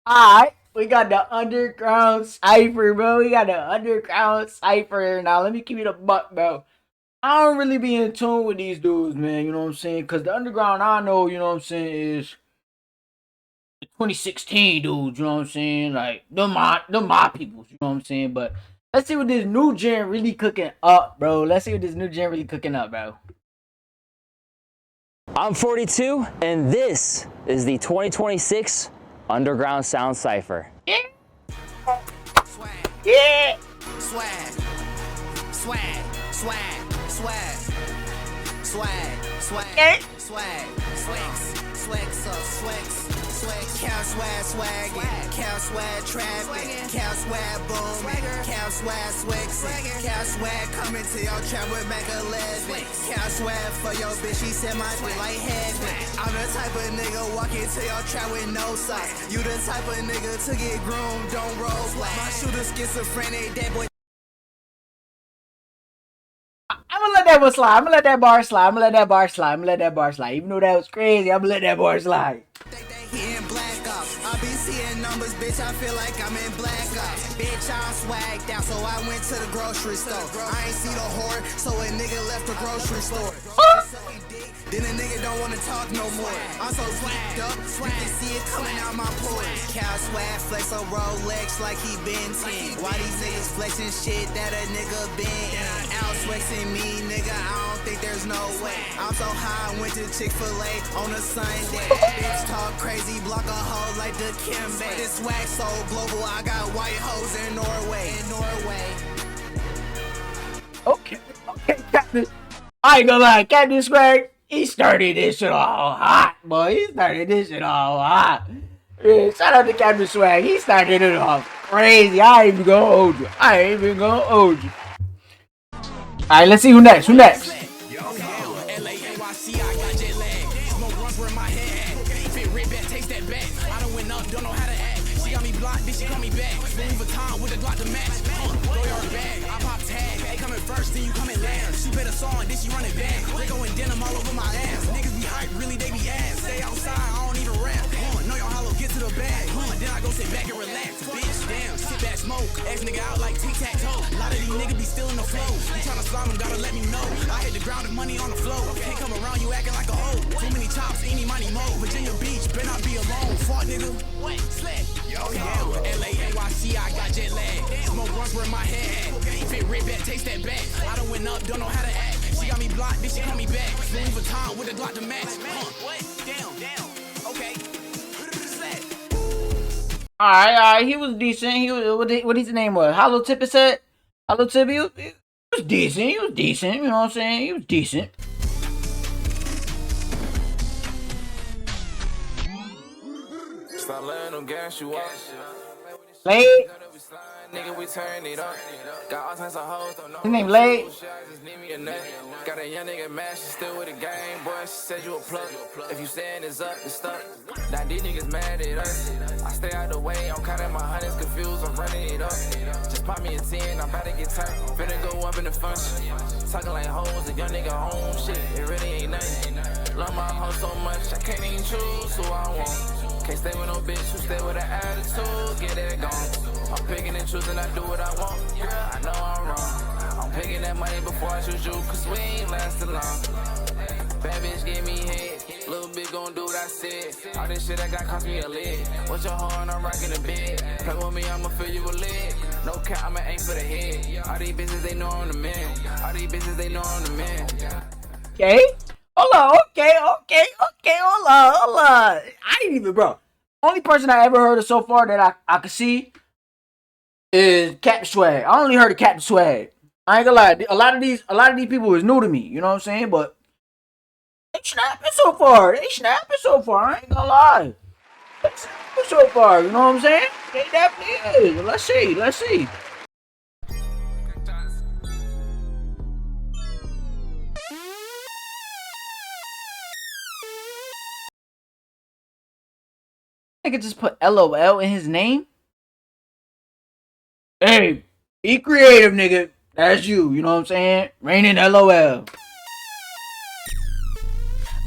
Alright, we got the underground cipher, bro. We got the underground cipher. Now, let me give you the buck, bro. I don't really be in tune with these dudes, man. You know what I'm saying? Because the underground I know, you know what I'm saying, is the 2016 dudes. You know what I'm saying? Like, them my peoples. You know what I'm saying? But let's see what this new gen really cooking up, bro. Let's see what this new gen really cooking up, bro. I'm 42, and this is the 2026 Underground Sound Cypher. Yeah. Swag, Yeah. swag, swag, swag, swag, swag, swag, Yeah. swag, count swag, swaggin', count swag, trappin', count swag, boomin', count swag, swixin', count swag, coming to your trap with Mac 11, count swag for your bitch, she said my shit like heaven. I'm the type of nigga walk into your trap with no socks. You the type of nigga to get groomed, don't roll flat. My shooter schizophrenic, that boy. I'm gonna let that one slide. I'm gonna let that bar slide. I'm gonna let that bar slide. I'm gonna let that bar slide. Even though that was crazy, I'm gonna let that bar slide. He in black ops. I be seeing numbers, bitch. I feel like I'm in black ops. Bitch, I'm swagged out, so I went to the grocery store. I ain't see the whore, so a nigga left the grocery store. Then a nigga don't wanna talk no more. I'm so geeked up, you can see it coming out my pores. Cow swag flex on Rolex like he been 10. Why these niggas flexing shit that a nigga been in? Out flexing me, nigga, I don't think there's no way. I'm so high, I went to Chick-fil-A on a Sunday. Bitch talk crazy, block a hoe like the Kimbe. This swag so global, I got white hoes in Norway. Okay, Captain. I ain't gonna lie, Captain Swag, he started this shit all hot, boy. He started this shit all hot. Yeah, shout out to Captain Swag. He started it off crazy. I ain't even gonna hold you. Alright, let's see who next. Who next? Don't know how to act. She got me blocked, bitch, she call me back. Louis Vuitton with a Glock to match. Throw your bag, I pop tag. They coming first, then you coming last. She better song, then she running back. They going denim all over my ass. Niggas be hype, really they be ass. Stay outside, I don't even rap. Know your hollow, get to the bag. Then I go sit back and relax. Bitch, damn, sit back, smoke. Ass nigga out like tic-tac-toe. A lot of these niggas be stealing the flow. You tryna slime them, gotta let me know. I hit the ground with money on the floor. Can't come around you acting like a hoe. Too many chops, any money, mo. Virginia Beach, better not be alone. Fuck nigga. What? Sled. LA, NYC, I got jet lag. Smoke runs where my head at. Fit red back, taste that back. I done went up, don't know how to act. She got me blocked, bitch, she call me back. Louis Vuitton with a Glock to match. What? Down. Okay. Alright. He was decent. He was what his name was? Hollow Tip said? Hollow Tip, he was decent. He was decent. You know what I'm saying? He was decent. Stop letting them gas you up. Late. Nigga, we turn it up. Got all types of hoes, don't know. His name Late. Just need me a nut. Got a young nigga mad, she still with the game. Boy, she said you a plug. If you saying it's up, it's stuck. Now these niggas mad at us. I stay out the way, I'm counting my hundreds, confused, I'm running it up. Just pop me a 10, I'm about to get tight. Finna go up in the function. Talking like hoes, a young nigga home shit. It really ain't nothing. Love my hoe so much, I can't even choose who I want. Can't stay with no bitch who stay with an attitude, get it gone. I'm picking and choosing, I do what I want. Girl, I know I'm wrong. I'm picking that money before I choose you, cause we ain't lasting long. Bad bitch give me head, little bitch gon' do what I said. All this shit I got cost me a lid. What's your horn, I'm rocking the bed. Play with me, I'ma fill you with lead. No cap, I'ma aim for the head. All these bitches, they know I'm the man. All these bitches, they know I'm the man. Okay. Hold on. Okay. Hold on. I ain't even, bro. Only person I ever heard of so far that I could see is Captain Swag. I only heard of Captain Swag. I ain't gonna lie. A lot of these people is new to me. You know what I'm saying? But they snapping so far. I ain't gonna lie. They snapping so far. You know what I'm saying? They definitely is. Let's see. I could just put LOL in his name. Hey, be creative, nigga. That's you know what I'm saying? Raining LOL.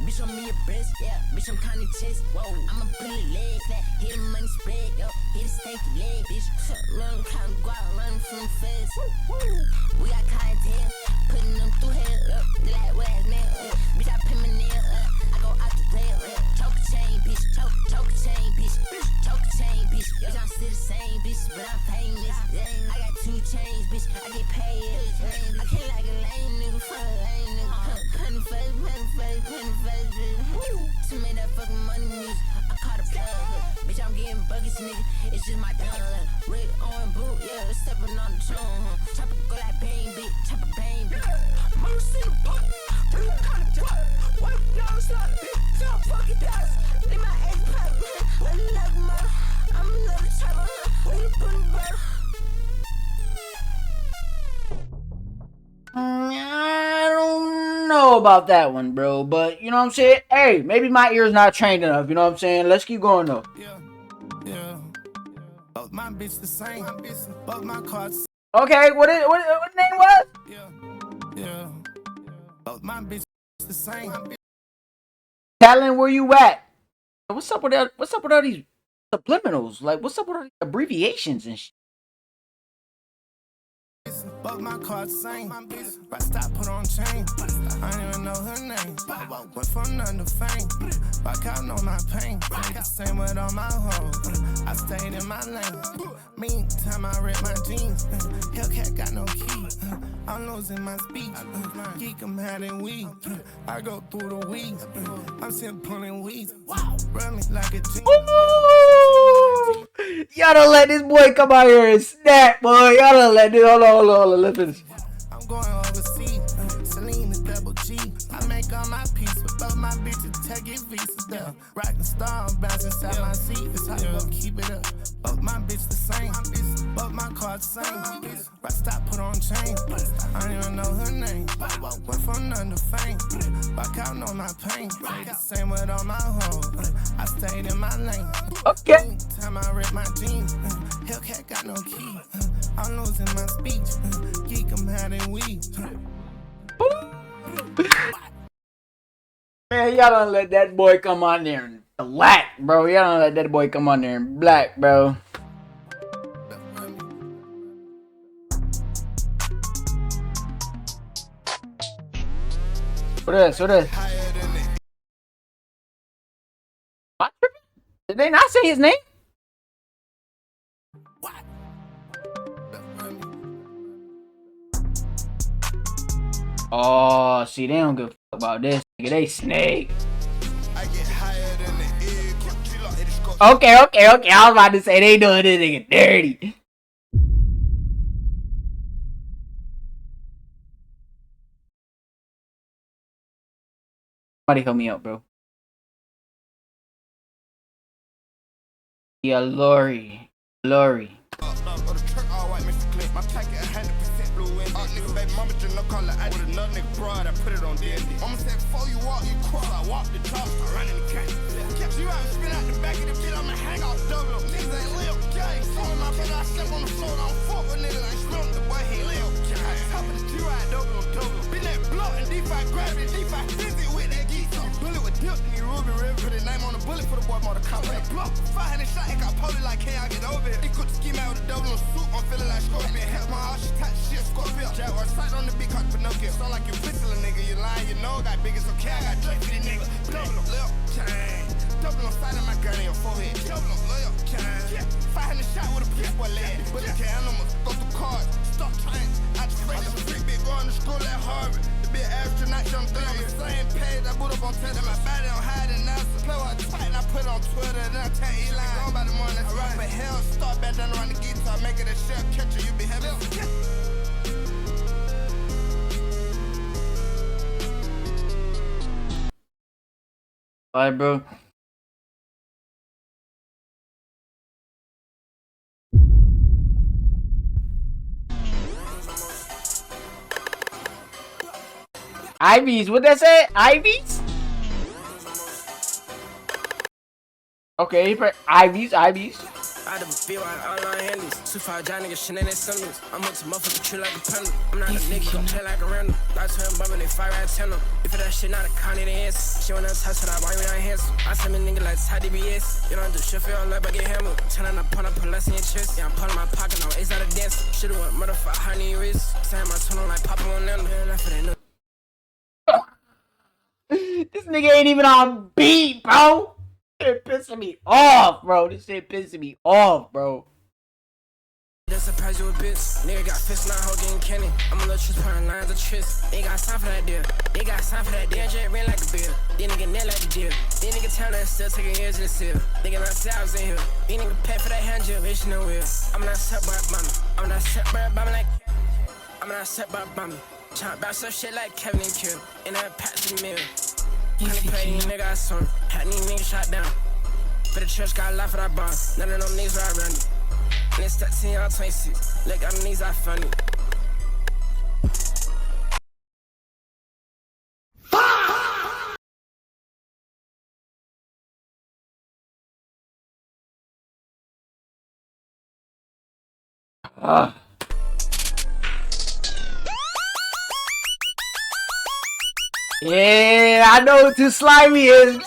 Bitch, I'm in your breast, yeah. Bitch, I'm kinda chest, whoa. I'ma put a leg flat, hit the money spread, yo. Thank you, yeah, bitch. Run, kind of guap, run from fast. We got clientele, putting them through hell up. They like where's nail up. Bitch, I pin my nail up. I go out the rail up. Choke chain, bitch. Choke chain, bitch. Choke chain, bitch. Bitch, I'm still the same, bitch, but I'm famous. I got 2 chains, bitch. I get paid. I can't like a lame nigga, fuck a lame nigga. Honey face, bitch. To make that fucking money music, I caught a plug. Bitch, I'm getting buckets, nigga. It's just my dog. Red on boot, yeah, stepping on the tune. Chopper go like bang, bitch. Chopper bang, bitch. Mama see the boat. Blue kind of drop. White y'all slot, bitch. Y'all fucking does. They my ex pop. Another mother. I'm another chopper. We put it better. I don't know about that one, bro. But you know what I'm saying? Hey, maybe my ear's not trained enough. You know what I'm saying? Let's keep going though. Yeah. Both my bitch the same. Both my cards. Okay, what name was? Yeah. Both my bitch the same. Talon, where you at? What's up with that? What's up with all these subliminals? Like, what's up with all these abbreviations and shit? Both my cards same. Right stop, put on chain. I don't even know her name. Went from none to fame. Rock out on my pain. Same with all my hoes. I stayed in my lane. Meantime, I read my jeans. Hellcat got no key. I'm losing my speech. Geek, I'm having weed. I go through the weeds. I'm still pulling weeds. Run me like a G. Y'all don't let this boy come out here and snap, boy. Y'all don't let this. Hold on. Let's finish. I'm going overseas. Celine is double G. I make all my peace with both my bitches. Take it visas down. Rockin' star, I'm bouncing inside my seat. It's how you gon' keep it up. Both my bitches the same. Both my cards the same. Right stop, put on chain. I don't even know her name. Went from none to fame. Rock out on my pain. Same with all my hoes. I stayed in my lane. Okay. Time I rip my jeans. Hellcat got no key. I'm losing my speech. Geek, I'm having weed. Man, y'all don't let that boy come on there and black, bro. Y'all don't let that boy come on there and black, bro. What is? Am I tripping? Did they not say his name? Oh, see, they don't give a fuck about this. Nigga, they snake. Okay. I was about to say they doing this nigga dirty. Somebody help me out, bro. Yeah, Lori. My packet 100% blue in nigga, baby, mama just no color. I did another nigga broad, I put it on D&D. Mama said, before you walk, you crawl. I walk the talk, I run in the canyon. Catch you out and spin out the back of the pit, I'ma hang off double. Niggas ain't live, gang. Some of my brother, I slept on the floor, I don't fuck with niggas, I ain't spilled the boy, he live. Top of the G-Ride, double. Been that block and D5 gravity, D5 visit with that geek. Bullet with dip, nigga, Ruby River, put his name on the bullet for the boy, motor cop. Block, 500 shot, it got police like, can I get over here? He could ski out with a double suit, I'm feeling like Scorpion. Help my house, she touch shit, Scorpion. Jaguar sight on the big cock, Pinocchio. Sound like you whistling, nigga, you lying, you know, got big as okay, I got Drake for these niggas. Double left chain, double on side of my gun in your forehead. Double left chain, 500 shot with a piece boy leg. Put the animals, go through cars, stop trying. I just read this freak bitch going to school at Harvard. The big astronaut, young thing on the same page. I boot up on Twitter, my body on hide and NASA. Play with tight, and I put it on Twitter, then I tell Elon. Gone by the morning, I ride for hell, start back down around the guitar, make it a shell catcher, you be heavy. Alright, bro. Ivies, what that say? Ivies? Okay, Ivies. I done feel like online handles. 2-5 John nigga shit in their symbols. I'm up to motherfucker tree like a pendulum. I'm not a nigga, gon' play like a random. Lights turn bumpin', they fire at 10 If it that shit not a con, it answer. She wanna touch it, I buy me not handsome. I send a nigga like it's high DBS. You don't do shit for your life, I get hammered. Turn up, put less in your chest. Yeah, I'm pulling my pocket, no ace out of dance. Should've went murder for honey wrist. Saying my tone like popping on them. This nigga ain't even on beat, bro. This shit pissing me off, bro. This shit pissing me off, bro. That surprise you a bitch. Nigga got fist now, hoe getting candy. I'm a little truth putting lines of tryst. They got sign for that deal. They got sign for that deal. Jet ran like a bill. Then nigga net like the deal. Then nigga tell that still taking years to the seal. Thinking ourselves in here. These nigga pay for that hand gel. Vision no wheel. I'm not set by a bomber. I'm not set by a bomber like. I'm not set by a bomber. Trying to bounce some shit like Kevin and Kill. In that patch of the mill. Can't play any nigga I saw. Had these niggas shot down. But the church got a lot for that bar. None of them niggas right around me. And it's 13 on 26. Look, on the knees, I funny. Yeah, I know what too slimy is.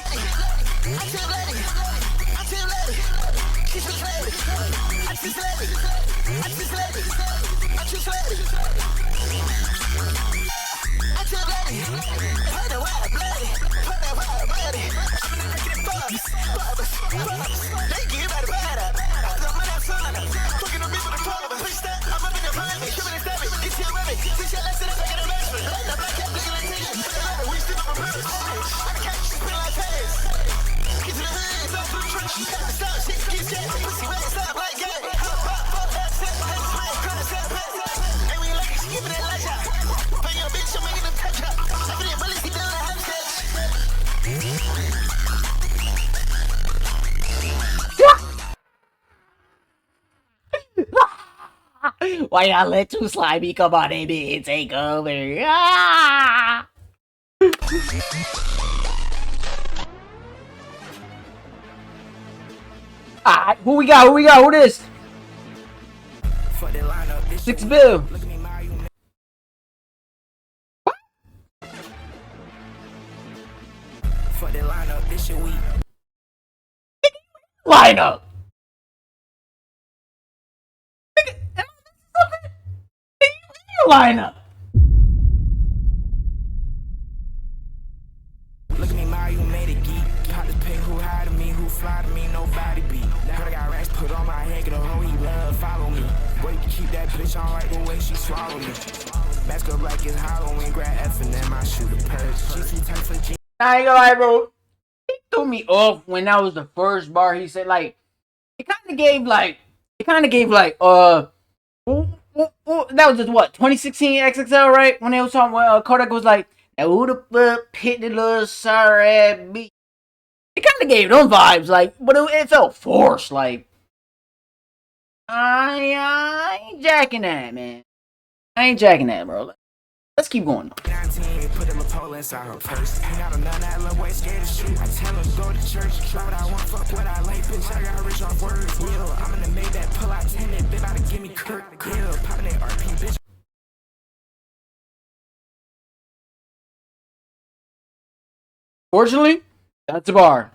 Why not let too slimy come on and take over? Ah! Alright, who we got? Who this? 6 bill. Fuck that lineup, this shit weak. Lineup. Lineup. Look at me, Mario made it geek. Pop this pig who high to me, who fly to me, nobody beat. Now I got racks put on my head, get a hoe he love, follow me. Boy, you can keep that bitch on right the way she swallow me. Mask up like it's Halloween, grab F and then my shooter purse. She too tight for G. I ain't gonna lie, bro. He threw me off when that was the first bar he said. Like, it kind of gave that was just what 2016 XXL, right? When they was talking, Kodak was like, "Now who the fuck picked the little sorry beat?" It kind of gave them vibes, like, but it felt forced. Like, I ain't jacking that, man. I ain't jacking that, bro. Let's keep going. 19, put the lapel inside her purse. Hang out a none that little boy scared to shoot. I tell her go to church. Try what I want, fuck what I like, bitch. I got rich off words. Yeah, I'm gonna make that pull out 10. That bitch about to give me Kirk. Yeah, popping that RP, bitch. Fortunately, that's a bar.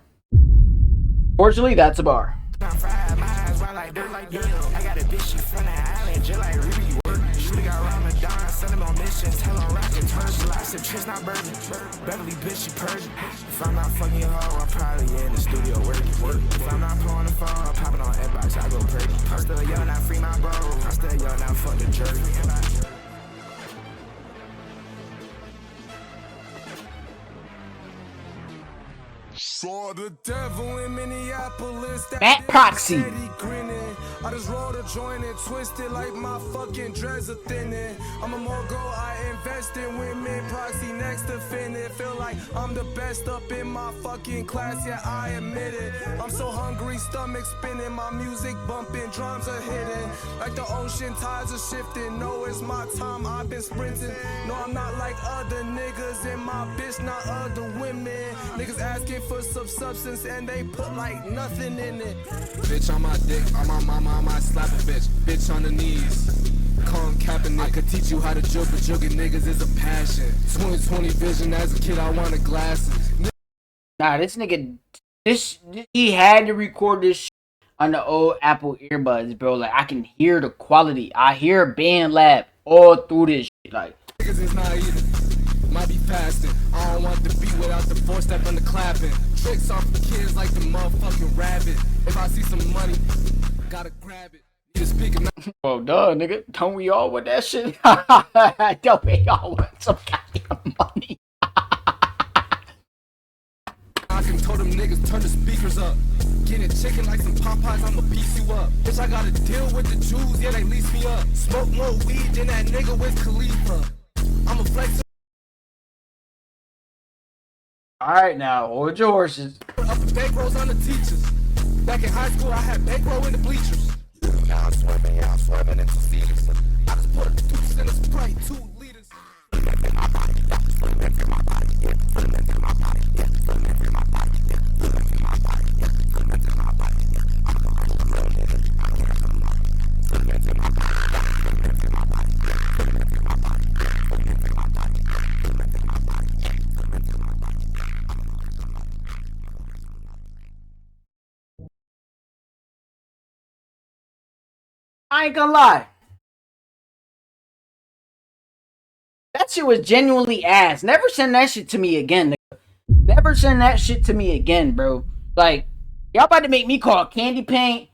Fortunately, that's a bar. I'm fried, my eyes wild like dirt like dirt. I got a bitch, she from the island, just like Ruby work. Shooter got Ramadan, send him on mission. Tell him rock and turn. I said, Trish not burning. Beverly bitch, she Persian. If I'm not fucking your hoe, I'm probably in the studio working. If I'm not pulling the phone, I'm popping on Xbox, I go crazy. I'm still young, now free my bro. I'm still young, now fuck the jerk. Saw the devil in Minneapolis. Matt Proxy. I just rolled a joint and twisted like my fucking dreads are thinning. I'm a mogul, I invest in women. Proxy next to Finnet. Feel like I'm the best up in my fucking class, yeah, I admit it. I'm so hungry, stomach spinning, my music bumping, drums are hitting. Like the ocean tides are shifting. No, it's my time, I've been sprinting. No, I'm not like other niggas, and my bitch not other women. Niggas asking for some substance and they put like nothing in it. Bitch on my dick, on my mama, I might slap a bitch. Bitch on the knees, calm capping it. I could teach you how to joke, but joking niggas is a passion. 20/20 vision, as a kid I wanted glasses. Nah, this nigga, he had to record this on the old Apple earbuds, bro. Like I can hear the quality. I hear Band Lab all through this shit. Like Niggas is not either. Might be fasting. I don't want the beat without the four step and the clapping. Tricks off the kids like the motherfucking rabbit. If I see some money, gotta grab it. Need a speaker. well, duh, nigga. Don't we all want that shit? Don't we all want some goddamn money? I can tell them niggas turn the speakers up. Getting chicken like some Popeyes, I'ma piece you up. Bitch, I gotta deal with the Jews, yeah, they lease me up. Smoke more weed than that nigga with Khalifa. I'ma flex Alright now, hold your horses. up the bankrolls on the teachers. Back in high school, I had bankroll in the bleachers. Now I'm swerving into Caesars. I just put a deuce in a Sprite, 2 liters. I ain't gonna lie. That shit was genuinely ass. Never send that shit to me again, nigga. Never send that shit to me again, bro. Like, y'all about to make me call Candy Paint,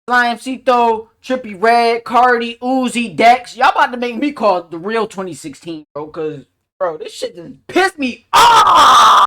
Slimecito, Trippy Red, Cardi, Uzi, Dex. Y'all about to make me call the real 2016, bro. Cause, bro, this shit just pissed me off.